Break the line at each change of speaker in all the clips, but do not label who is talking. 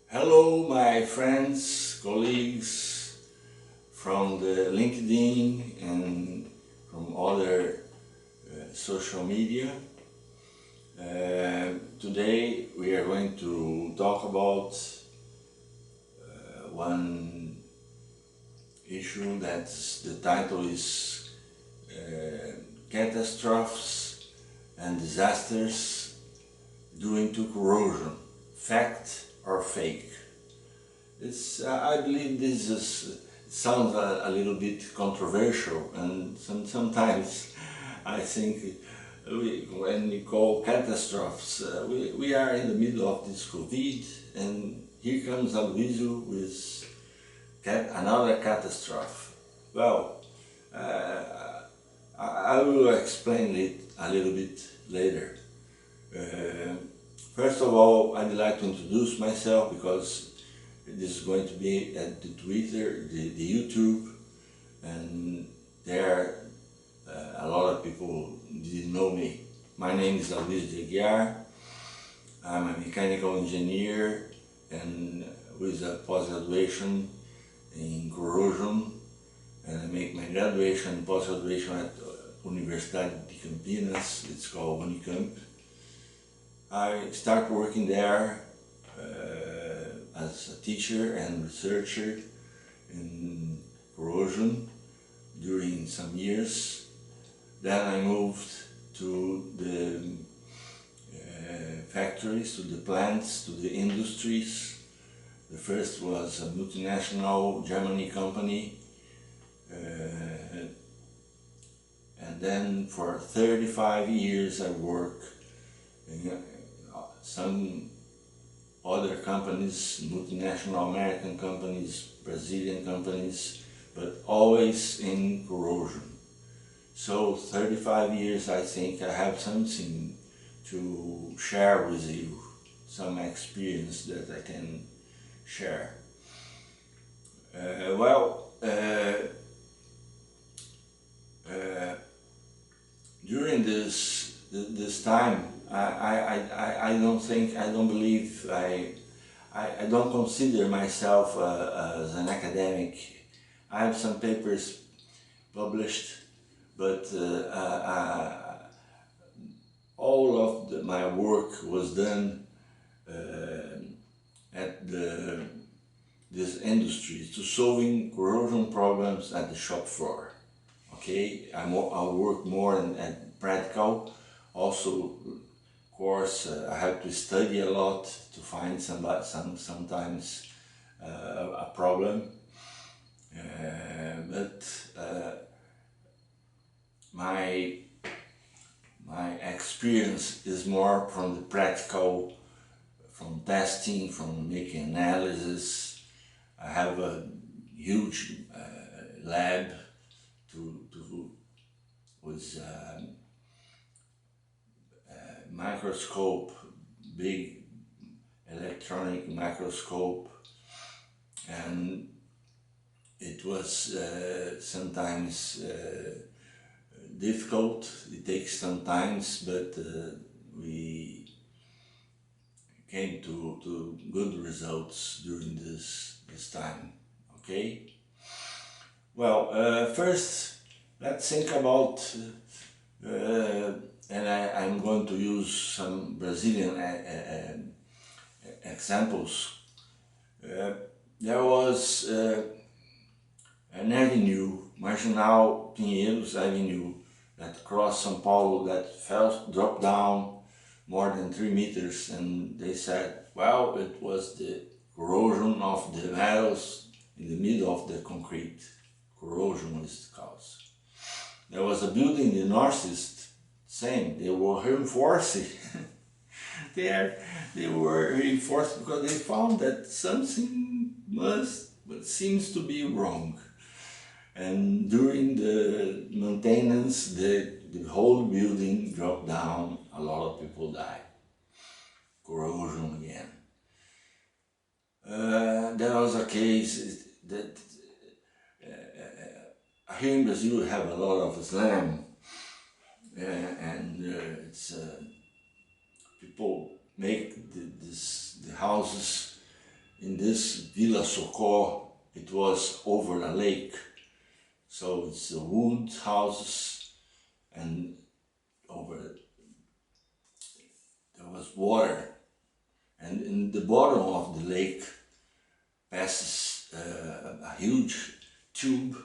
Hello, my friends, colleagues from the LinkedIn and from other social media. Today we are going to talk about one issue that the title is Catastrophes and Disasters due to Corrosion, Fact or Fake. I believe this sounds a little bit controversial, and sometimes I think when we call catastrophes, we are in the middle of this COVID, and here comes Aloysio with another catastrophe. Well, I will explain it a little bit later. Uh, First of all, I'd like to introduce myself because this is going to be at the Twitter, the YouTube, and there a lot of people didn't know me. My name is Aloysio. I'm a mechanical engineer and with a post-graduation in corrosion, and I make my graduation and post-graduation at Universidade de Campinas. It's called Unicamp. I start working there as a teacher and researcher in corrosion during some years. Then I moved to the factories, to the plants, to the industries. The first was a multinational Germany company, and then for 35 years I worked in some other companies, multinational American companies, Brazilian companies, but always in corrosion. So 35 years, I think I have something to share with you, some experience that I can share. During this time, I don't believe, I don't consider myself as an academic. I have some papers published, but all of my work was done at this industry to solving corrosion problems at the shop floor. Okay, I work more at practical. Also, of course, I have to study a lot to find sometimes a problem. But my experience is more from the practical, from testing, from making analysis. I have a huge lab with microscope, big electronic microscope, and it was sometimes difficult. It takes some time, but we came to good results during this time. Okay. Well, first let's think about, and I'm going to use some Brazilian examples. There was an avenue, Marginal Pinheiros Avenue, that crossed São Paulo, that dropped down more than 3 meters, and they said, well, it was the corrosion of the metals in the middle of the concrete. Corrosion was the cause. There was a building in the northeast, same, they were reinforcing. They were reinforced because they found that something seems to be wrong. And during the maintenance, the whole building dropped down, a lot of people died. Corrosion again. There was a case that here in Brazil we have a lot of slam, and it's people make the houses in this Villa Socor, it was over a lake. So it's a wood houses, and over there was water, and in the bottom of the lake passes a huge tube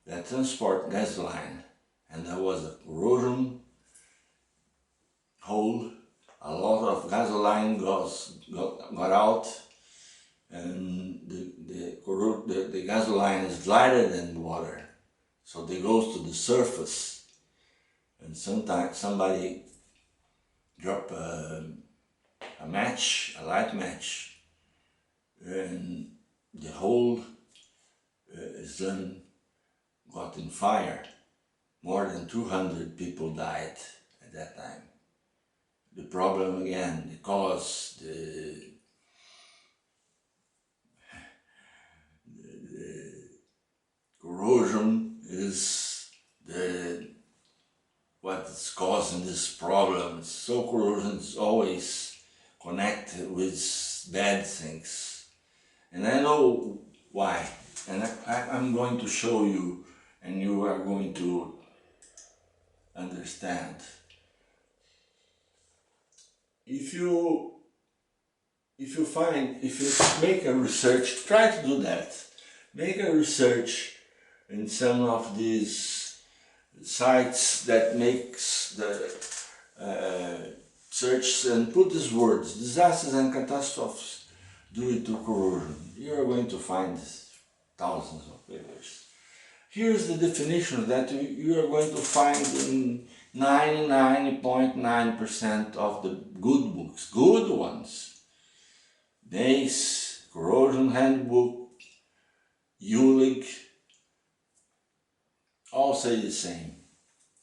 that transport gasoline, and there was a corrosion hole. A lot of gasoline got out, and the gasoline is lighter than water, so they goes to the surface, and sometimes somebody drop a match, a light match, and the whole is then got in fire. More than 200 people died at that time. The problem again, because the corrosion is what is causing this problem. So corrosion is always connected with bad things. And I know why. And I'm going to show you, and you are going to understand. If you make a research, try to do that. Make a research in some of these sites that makes the search and put these words, disasters and catastrophes due to corrosion. You are going to find thousands of papers. Here's the definition that you are going to find in 99.9% of the good books, good ones. NACE, Corrosion Handbook, ULIG, all say the same.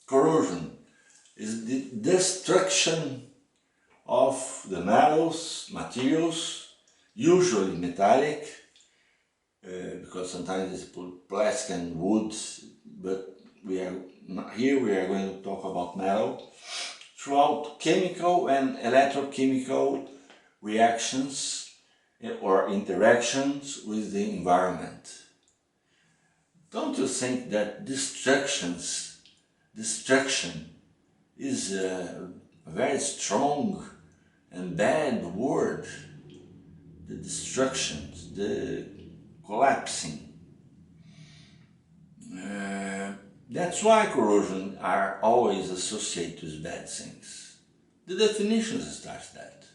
Corrosion is the destruction of the materials, usually metallic, because sometimes it's plastic and wood, but we are going to talk about metal, throughout chemical and electrochemical reactions or interactions with the environment. Don't you think that destruction is a very strong and bad word? The destructions, the collapsing. That's why corrosion are always associated with bad things. The definition starts that.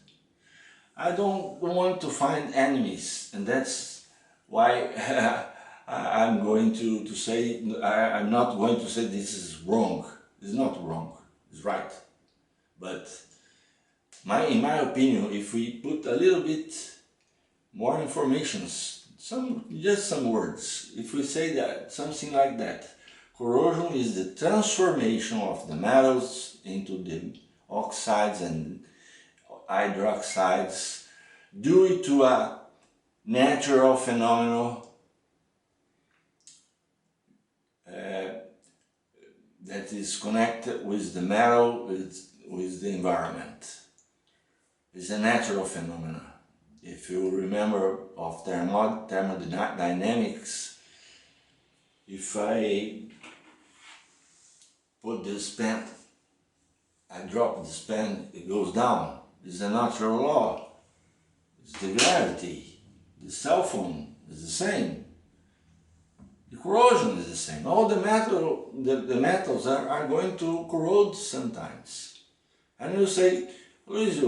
I don't want to find enemies, and that's why I'm going to say, I'm not going to say this is wrong. It's not wrong, it's right. But in my opinion, if we put a little bit more information, just some words, if we say that, something like that, corrosion is the transformation of the metals into the oxides and hydroxides due to a natural phenomenon that is connected with the metal, with the environment. It's a natural phenomenon. If you remember of thermodynamics, if I put this pen, I drop this pen, it goes down. It's a natural law. It's the gravity. The cell phone is the same. The corrosion is the same. All the metals are going to corrode sometimes. And you say, Luis,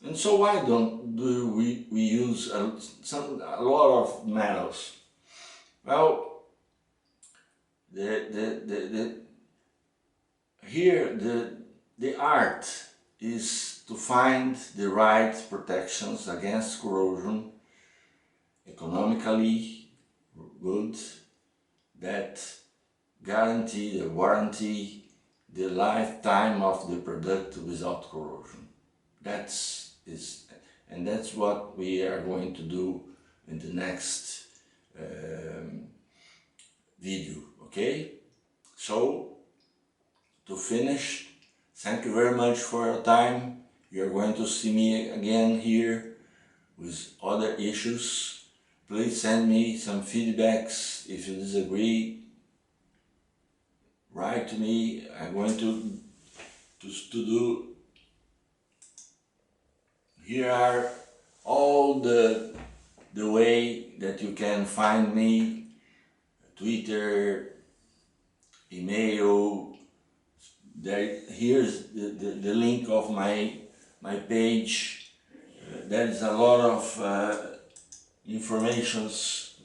and so why do we use a lot of metals? Well, the art is to find the right protections against corrosion, economically good, that guarantee the warranty, the lifetime of the product without corrosion. That's what we are going to do in the next video, okay? So, to finish, thank you very much for your time. You're going to see me again here with other issues. Please send me some feedbacks. If you disagree, write to me. I'm going to do. Here are all the way that you can find me: Twitter, email. Here's the link of my page. There is a lot of informations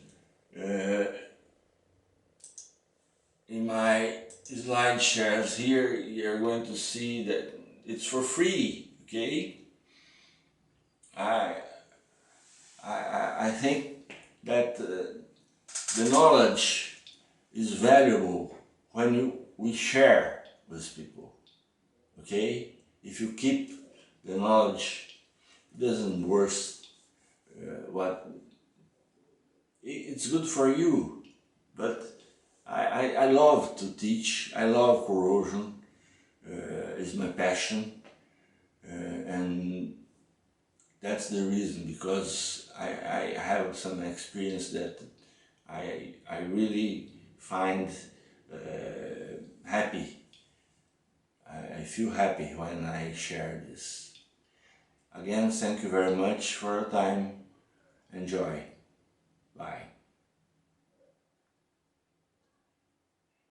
in my slide shares. Here you're going to see that it's for free. Okay, I think that the knowledge is valuable when we share with people. Okay, if you keep the knowledge, it doesn't worse. It's good for you, but I love to teach. I love corrosion. It's my passion, and that's the reason, because I have some experience that I really find happy. I feel happy when I share this. Again, thank you very much for your time. Enjoy. Bye.